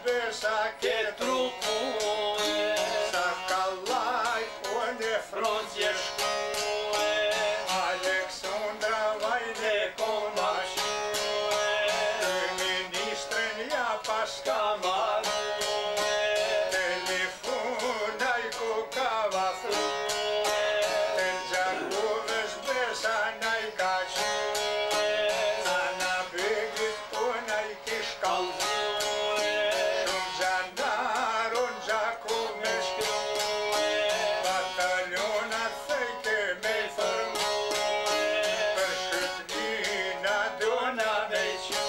besa ke trupue, sa kallaj unë frontje shkue, Aleksandra vajne komashue, të ministrën ja paska marue, telefonaj ku ka vafrue, të gjakovës besa naj ka que, ana begit unaj kish kalzue, shumë gjandar unë gjakov me shkrue, bataljonat thejke me formue, për shqipnina dona me que,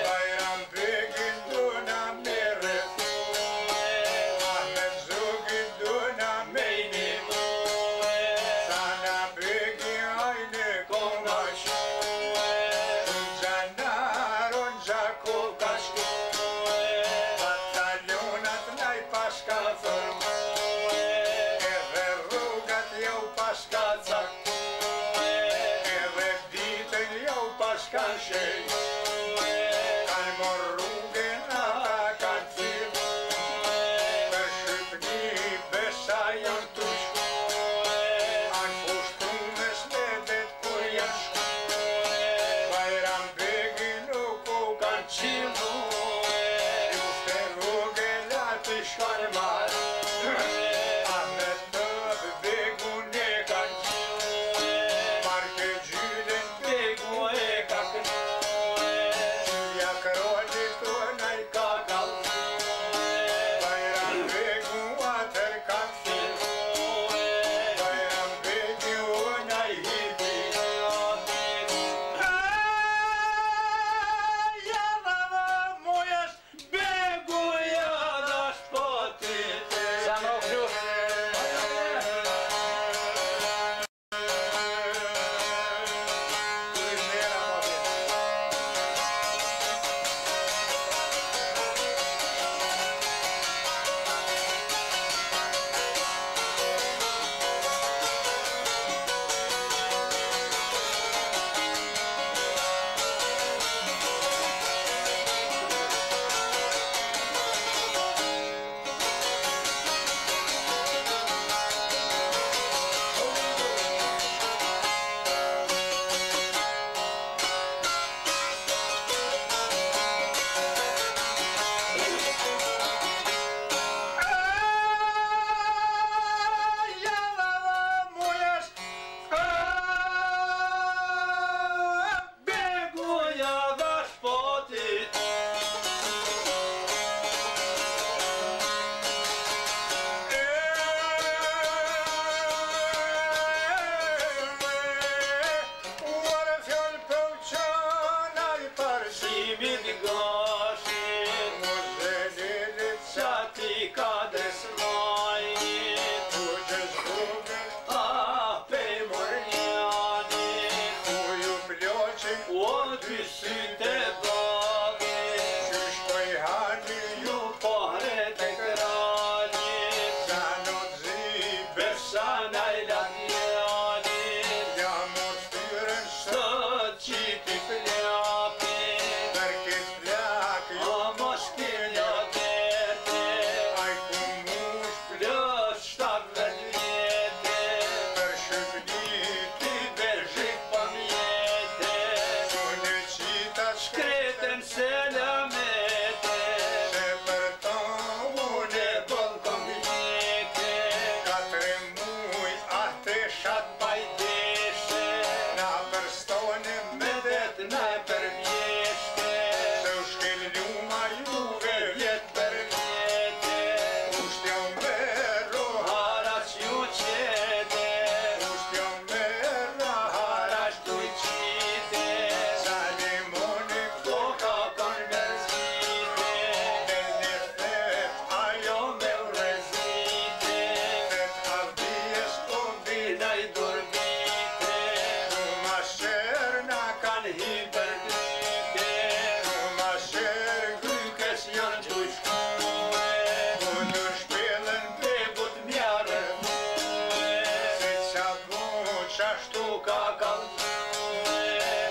Bajram begin dona me rëthue, Ahmet Zogin dona me nimue, sana begin hajne koma que, shumë gjanar unë gjakov ka shkrue, bataljonat naj paska formue, edhe rrugat jau paska caktue, edhe ditën jau paska shenjue, kanë mor rrugën ata kanë filue, për Shqipni besa janë të shkue, anë pushtrumes me vet kur janë shkue, Bajram begin nuk u kanë qilue, juste rrugën atë shkanë marue, Ahmet Tëb begun e kanë qilue, Marke Gjyden begu e ka knue, Qylja Krollit unaj ka kalzue, Bajram begu atër kanë filue, Bajram begi unaj hiti Jadava mojaš begu jadaš potite. Samo ključ.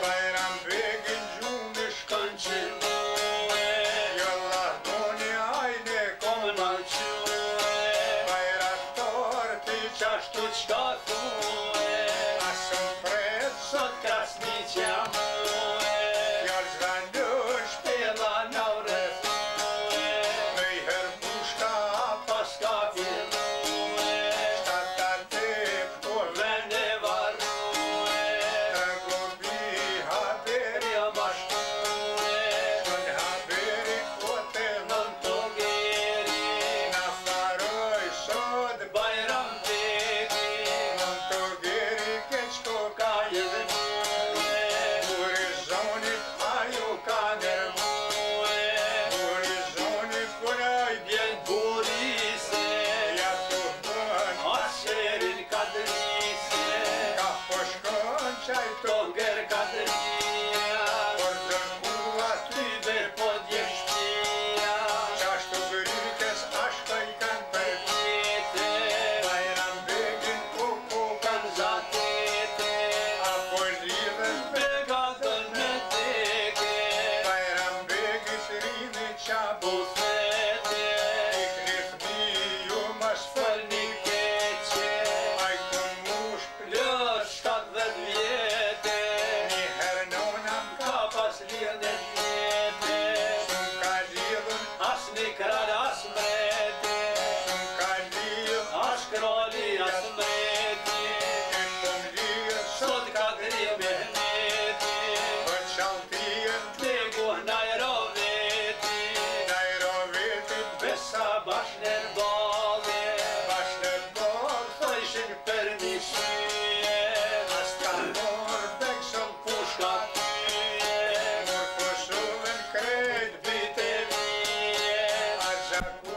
Bajram begin gjumë shkën qilue, Jalla qka thue, Asëm pret, sot krasniqja muhe, fjallë zvandush, shpela në rrethue, me i herbushka, pas ka fillue, shtata tip, kur vende varrue, të gobi haberi, ja mashtue, shën haberi kote, nën të geri, na faroj sot, bajram teki, nën të geri keq koka, ka edhe muhe, Horizonit ajo ka nervue, Horizonit kuraj vjen burise, ja të bën asherin ka drise, Ka po shkon qaj të toger ka dria, Por dërkua ty tyber po dje shpia, Qashtu gërikes ashka i kanë për jete, Bajram begin ku kan zatete, Apo lidhen bega dën me teke, Bajram begit rini qabu bufete, Ikni fmi ju mas fër fëlni keqe, Aj të mush lër 70 vjete, Një her nonam ka pas lirë vjete, Sun ka lidhën as një kral as mreti, Sun ka lidhën as krali as mreti, Në të mlirë sot ka gri me hneti, Për qaltien te guhnaj roveti, Najrovetit besa bashkë në bale, bashkë bol thëshin për një shije, As ka mor beksëm pushka tyje, Mor pësullën krejt vite vije, A gjaku